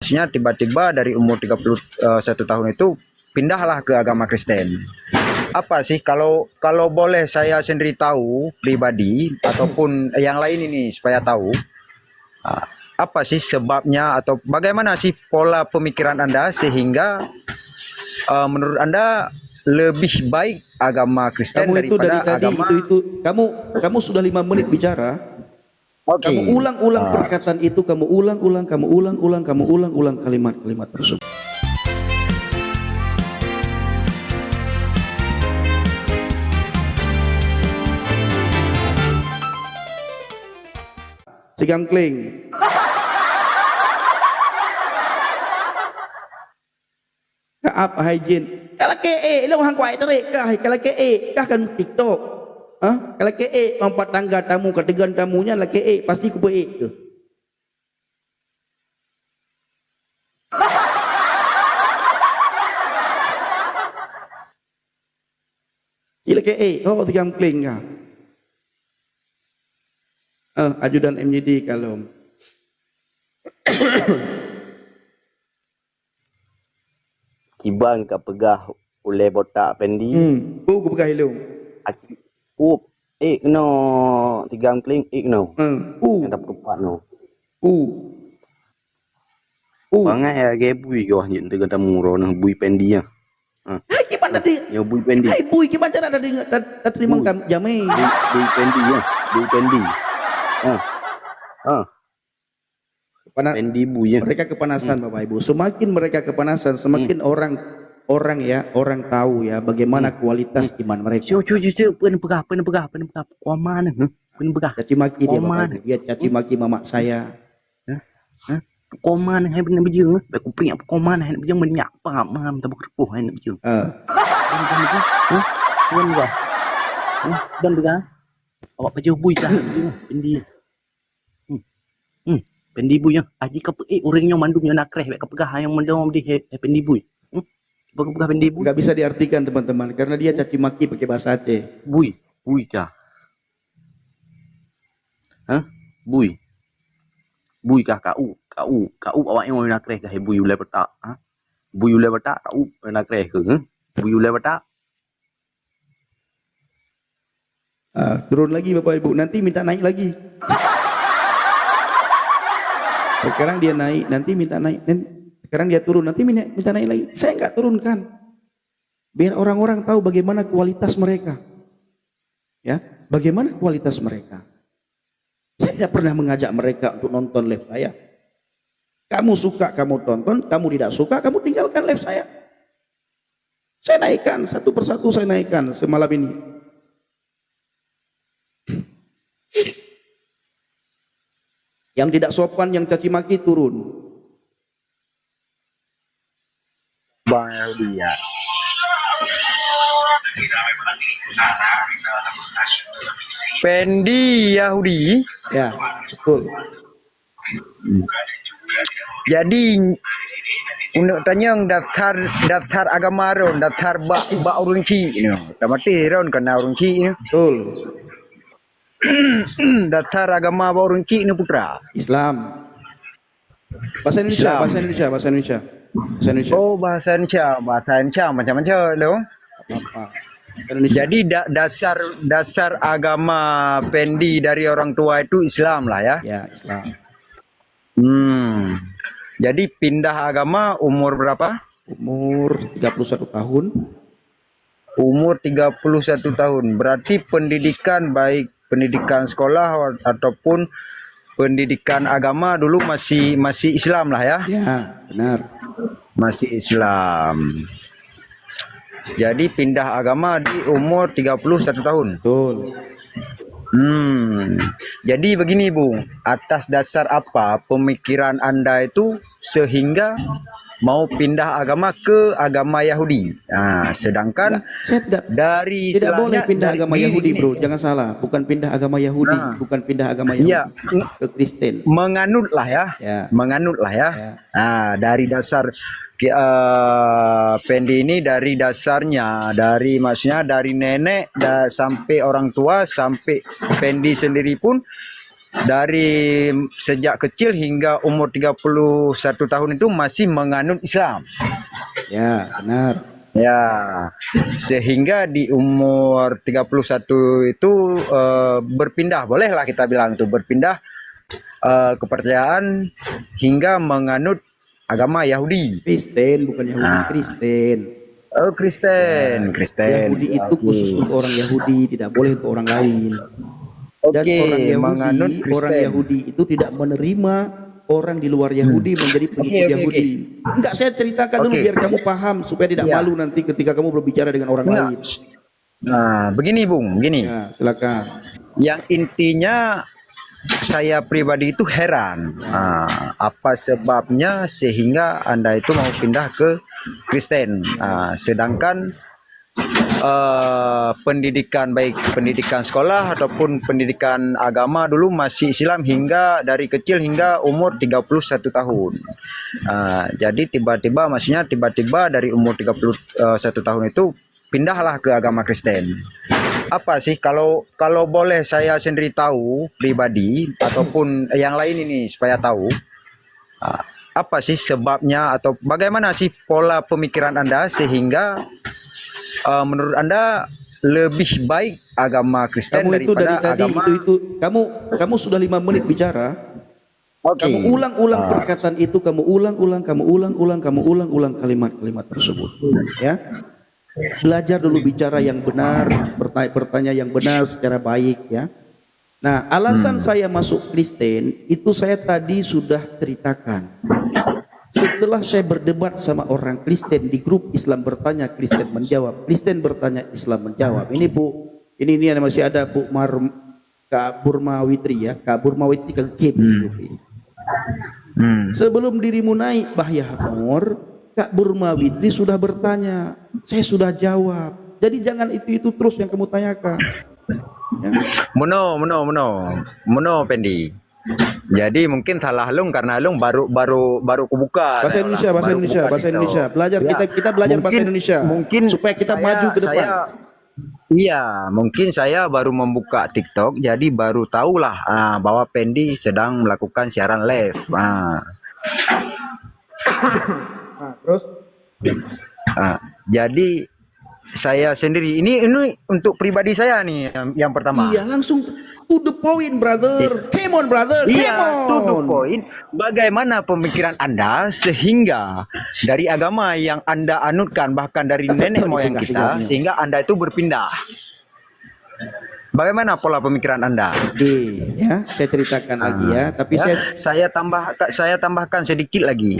maksudnya tiba-tiba dari umur 31 tahun itu pindahlah ke agama Kristen. Apa sih kalau boleh saya sendiri tahu pribadi ataupun yang lain ini supaya tahu apa sih sebabnya atau bagaimana sih pola pemikiran Anda sehingga menurut Anda lebih baik agama Kristen Kamu itu dari daripada tadi agama kamu sudah 5 menit bicara. Oke. Kamu ulang-ulang perkataan itu, kamu ulang-ulang kalimat-kalimat tersebut. Sigangkling. Kaap hygiene. Kalau ke lo hang kuai terik kah? Kalau ke kah kan TikTok. Kalau ke empat tangga tamu ketegan tamunya lah ke pasti ku ke. Sila ke oh sigangkling kah? Ajudan MJD kalau Kibang ka pegah oleh botak pendi. Ku pegah hilung. Up no tigang kling no. Kita perempat no. Bangai ya gebui yo hanya dengan tamu rono bui pendi ya. Hai kiban tadi. Ya bui pendi. Hai bui kiban cara tadi terima jamai. Bui pendi ya. Bui pendi. Pendi bui ya. Mereka kepanasan Bapak Ibu. Semakin mereka kepanasan, semakin orang tahu ya bagaimana kualitas iman mereka. Pen pegah. Kuaman pen pegah. Caci maki dia Bapak Ibu. Dia caci maki mamak saya. Koman hai benar bejeng. Aku punya koman hai bejeng menyak paham tabuk repuh hai bejeng. Dan enggak. Dan enggak. Awak baju bui dah pendi. Pendi bui yang aji ka orangnya mandungnya nak kreh ka pegah yang mendom di pendi bui. Pegah pendi bui. Enggak bisa diartikan teman-teman karena dia caci maki pakai bahasa Aceh. Bui kah? Bui kah kau awak yang nak kreh dah bui ulai petak. Bui ulai petak kau nak kreh ke? Bui ulai petak. Turun lagi Bapak Ibu, nanti minta naik lagi. Sekarang dia naik, nanti minta naik. Sekarang dia turun, nanti minta naik lagi. Saya enggak turunkan. Biar orang-orang tahu bagaimana kualitas mereka. Ya, bagaimana kualitas mereka. Saya tidak pernah mengajak mereka untuk nonton live saya. Kamu suka, kamu tonton. Kamu tidak suka, kamu tinggalkan live saya. Saya naikkan, satu persatu saya naikkan semalam ini. Yang tidak sopan, yang caci maki turun. Bang Yahudi ya. Pendi Yahudi. Ya, betul. Jadi untuk tanya daftar agama ron, daftar ba orang Ci ini. Tamati ron kena orang Ci ini. Betul. Daftar agama ba orang Ci ini putra. Islam. Bahasa Indonesia. Oh, bahasa Indonesia macam-macam lo. Jadi dasar agama Pendi dari orang tua itu Islam lah ya. Ya, Islam. Jadi pindah agama umur berapa? Umur 31 tahun. Umur 31 tahun. Berarti pendidikan baik pendidikan sekolah ataupun pendidikan agama dulu masih Islam lah ya. Ya, benar. Masih Islam. Jadi pindah agama di umur 31 tahun. Betul. Jadi begini Bung, atas dasar apa pemikiran Anda itu sehingga mau pindah agama ke agama Yahudi? Nah, sedangkan Saya tidak boleh pindah agama Yahudi, bro. Jangan salah, bukan pindah agama Yahudi, bukan pindah agama Yahudi ke Kristen. Menganut lah ya. Nah, dari dasar Pendi ini dari dasarnya, maksudnya dari nenek sampai orang tua sampai Pendi sendiri pun dari sejak kecil hingga umur 31 tahun itu masih menganut Islam. Ya, benar. Ya, sehingga di umur 31 itu berpindah, bolehlah kita bilang itu berpindah kepercayaan hingga menganut agama Yahudi. Kristen, bukan Yahudi, Nah. Kristen. Oh, Kristen, Kristen. Yahudi itu khusus untuk orang Yahudi, tidak boleh untuk orang lain. Dan Oke, menganut orang Kristen. Yahudi itu tidak menerima orang di luar Yahudi menjadi pengikut Oke, Yahudi. Enggak, saya ceritakan dulu Oke. biar kamu paham supaya tidak Ya. malu nanti ketika kamu berbicara dengan orang Enggak. lain. Nah, begini Bung, begini. Ya, silakan. Yang intinya saya pribadi itu heran, apa sebabnya sehingga Anda itu mau pindah ke Kristen, sedangkan pendidikan baik pendidikan sekolah ataupun pendidikan agama dulu masih Islam hingga dari kecil hingga umur 31 tahun. Jadi maksudnya tiba-tiba dari umur 31 tahun itu pindahlah ke agama Kristen. Apa sih kalau boleh saya sendiri tahu pribadi ataupun yang lain ini supaya tahu apa sih sebabnya atau bagaimana sih pola pemikiran Anda sehingga menurut Anda lebih baik agama Kristen Kamu itu dari daripada tadi agama itu kamu sudah 5 menit bicara. Oke. Kamu ulang-ulang perkataan itu, kamu ulang-ulang kalimat-kalimat tersebut. Ya. Belajar dulu bicara yang benar, bertanya yang benar secara baik ya. Nah, alasan saya masuk Kristen itu saya tadi sudah ceritakan. Setelah saya berdebat sama orang Kristen di grup Islam bertanya, Kristen menjawab, Kristen bertanya, Islam menjawab. Ini Bu, ini masih ada Bu Kak Burmawitri ya, Kak Burmawitri ke game. Sebelum dirimu naik Bahya Hamor, Kak Burmawitri sudah bertanya, saya sudah jawab. Jadi jangan itu terus yang kamu tanyakan. Ya. Mono Pendi. Jadi mungkin salah lung karena lung baru kubuka. Bahasa Indonesia. Belajar Ya, kita belajar bahasa Indonesia. Mungkin supaya kita maju ke depan. Iya, mungkin saya baru membuka TikTok, jadi baru tahulah bahwa Pendi sedang melakukan siaran live. Terus Jadi saya sendiri ini untuk pribadi saya nih yang pertama. iya, langsung to the point, brother. Come on, brother. Iya, to Come the on. point. Bagaimana pemikiran Anda sehingga dari agama yang Anda anutkan bahkan dari nenek moyang kita sehingga Anda itu berpindah? Bagaimana pola pemikiran Anda? Oke, ya, saya ceritakan lagi ya. Tapi saya tambahkan sedikit lagi.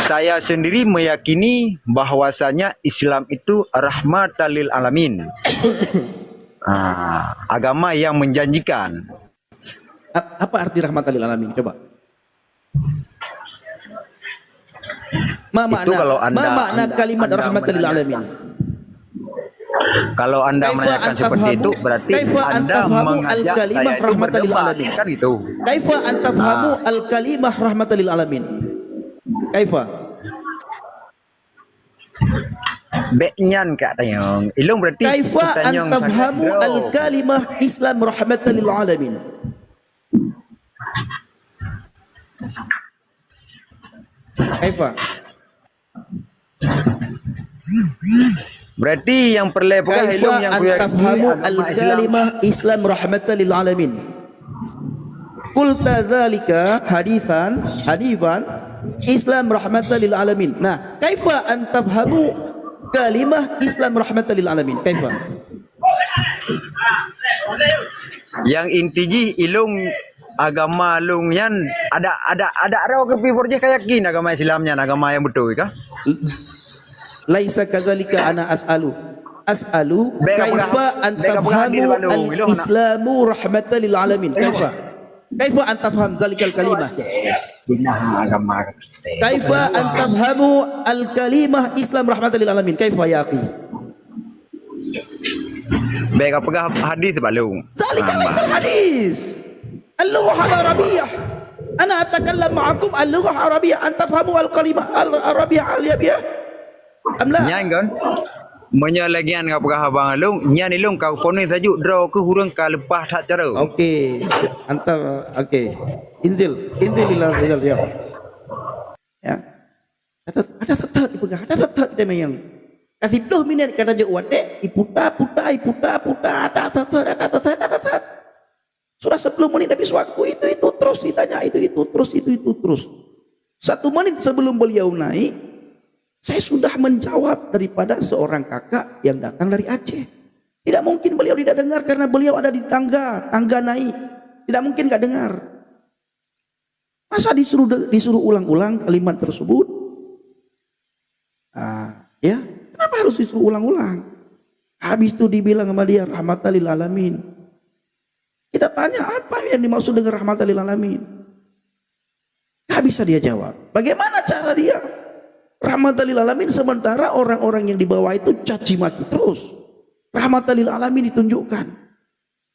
Saya sendiri meyakini bahwasanya Islam itu rahmatan lil alamin. Agama yang menjanjikan. apa arti rahmatan lil alamin? Coba. Ma makna kalimat rahmatan lil alamin. Kalau Anda menanyakan seperti itu berarti Anda mengajak saya itu berdebat kan itu. Kaifa antafhamu al-kalimah rahmatan lil alamin? Kaifa? Beknyan Kak Tanyong. Ilung berarti Kaifa Tanyong antafhamu al-kalimah Islam rahmatan lil alamin? Kaifa? Berarti yang perlepas ilung yang Kaifa antafhamu al-kalimah Islam rahmatan lil alamin? Qulta dzalika hadithan Islam rahmatan lil alamin. Nah, kaifa antafhamu kalimah Islam rahmatan lil alamin? Kaifa? Yang intiji ilung agama lungnya ada ke piborje kayak gini agama Islamnya agama yang betul kah? Laisa kadzalika ana as'alu kaifa antafhamu al-islamu rahmatan lil alamin? Kaifa antafham zalikal kalimah? Agama Kristen. Kaifa antafhamu al-kalimah Islam rahmatan lil alamin? Kaifa ya akhi? Baik apakah hadis balung? Zalika laisa al-hadis. Al-lughah al-arabiyyah. Ana atakallam ma'akum al-lughah al-arabiyyah. Antafhamu al-kalimah al-arabiyyah al-yabiyyah? Am la? Nyain kan? Menyalagian ngapakah abang alung nya ni lung kau ponin tajuk draw ke hurung ka lepas tak cara. Okey, antar okey. Inzil ilal ya. Ya. Ada tetap dipegang, ada tetap dia yang kasih 10 minit kata je wadek, iputa, ada tetap. Sudah 10 menit habis waktu itu terus ditanya itu terus. 1 menit sebelum beliau naik, saya sudah menjawab daripada seorang kakak yang datang dari Aceh. Tidak mungkin beliau tidak dengar karena beliau ada di tangga naik. Tidak mungkin enggak dengar. Masa disuruh ulang-ulang kalimat tersebut? Ya, kenapa harus disuruh ulang-ulang? Habis itu dibilang sama dia rahmatan lil alamin. Kita tanya apa yang dimaksud dengan rahmatan lil alamin? Gak bisa dia jawab. Bagaimana cara dia rahmatan lil alamin sementara orang-orang yang di bawah itu caci maki terus? Rahmatan lil alamin ditunjukkan.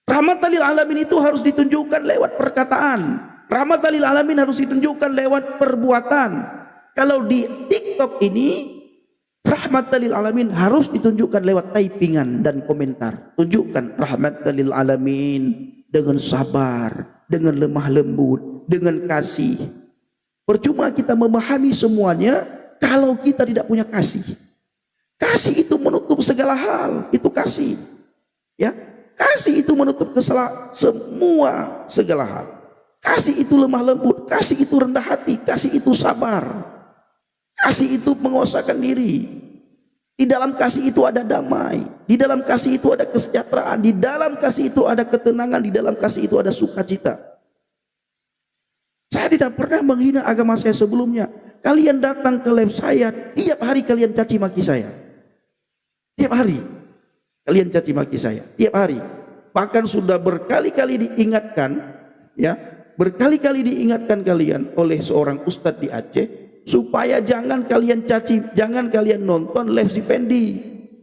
Rahmatan lil alamin itu harus ditunjukkan lewat perkataan. Rahmatan lil alamin harus ditunjukkan lewat perbuatan. Kalau di TikTok ini rahmatan lil alamin harus ditunjukkan lewat typingan dan komentar. Tunjukkan rahmatan lil alamin dengan sabar, dengan lemah lembut, dengan kasih. Percuma kita memahami semuanya kalau kita tidak punya kasih. Kasih itu menutup segala hal, itu kasih. Ya, kasih itu menutup semua segala hal. Kasih itu lemah lembut, kasih itu rendah hati, kasih itu sabar. Kasih itu menguasakan diri. Di dalam kasih itu ada damai. Di dalam kasih itu ada kesejahteraan. Di dalam kasih itu ada ketenangan. Di dalam kasih itu ada sukacita. Saya tidak pernah menghina agama saya sebelumnya. Kalian datang ke live saya, tiap hari kalian caci maki saya. Tiap hari kalian caci maki saya. Tiap hari. Bahkan sudah berkali-kali diingatkan, ya, berkali-kali diingatkan kalian oleh seorang ustadz di Aceh supaya jangan kalian caci, jangan kalian nonton live si Pendi,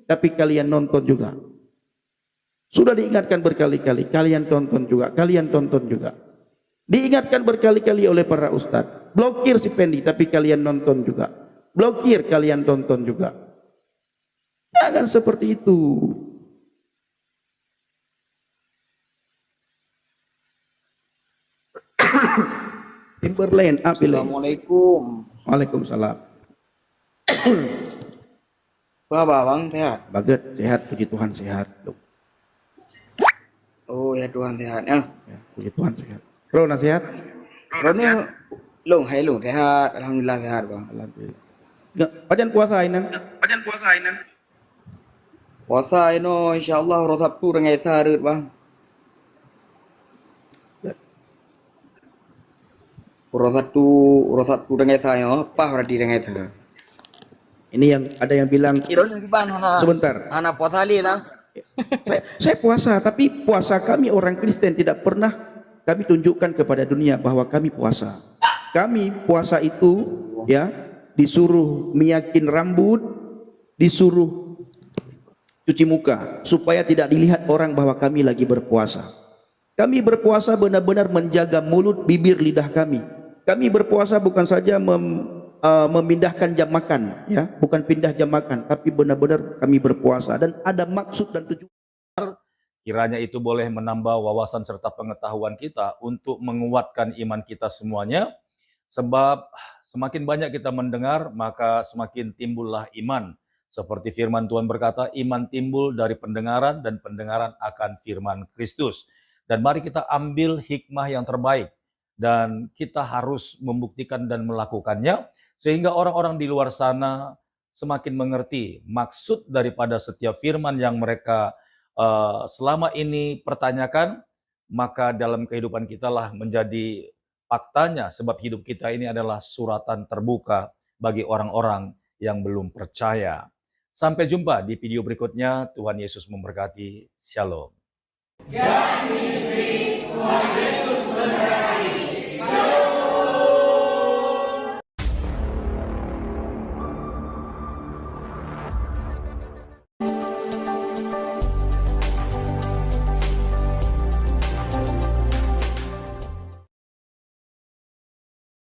tapi kalian nonton juga. Sudah diingatkan berkali-kali, kalian tonton juga, kalian tonton juga. Diingatkan berkali-kali oleh para ustadz, blokir si Pendi, tapi kalian nonton juga. Blokir, kalian tonton juga. Jangan seperti itu. Timberland, Assalamualaikum. Waalaikumsalam. Apa bang sehat? Baget, sehat, puji Tuhan sehat. Oh ya Tuhan sehat ya. Ya, puji Tuhan sehat. Bro, nasihat? Roni long hai long sehat. Alhamdulillah sehat bang. Alhamdulillah. Enggak, pajan puasa ini. Puasa ini insyaallah hari Sabtu dengan Sabtu bang. Hari Sabtu dengan saya apa berarti dengan saya? Ini yang ada yang bilang Ironi bang sebentar. Anak puasa li lah. Saya puasa, tapi puasa kami orang Kristen tidak pernah kami tunjukkan kepada dunia bahwa kami puasa. Kami puasa itu ya disuruh menyakin rambut, disuruh cuci muka supaya tidak dilihat orang bahwa kami lagi berpuasa. Kami berpuasa benar-benar menjaga mulut, bibir, lidah kami. Kami berpuasa bukan saja memindahkan jam makan, ya, bukan pindah jam makan, tapi benar-benar kami berpuasa dan ada maksud dan tujuan. Kiranya itu boleh menambah wawasan serta pengetahuan kita untuk menguatkan iman kita semuanya. Sebab semakin banyak kita mendengar, maka semakin timbullah iman. Seperti firman Tuhan berkata, iman timbul dari pendengaran dan pendengaran akan firman Kristus. Dan mari kita ambil hikmah yang terbaik. Dan kita harus membuktikan dan melakukannya. Sehingga orang-orang di luar sana semakin mengerti maksud daripada setiap firman yang mereka selama ini pertanyakan, maka dalam kehidupan kita lah menjadi faktanya, sebab hidup kita ini adalah suratan terbuka bagi orang-orang yang belum percaya. Sampai jumpa di video berikutnya. Tuhan Yesus memberkati. Shalom. Tuhan Yesus memberkati.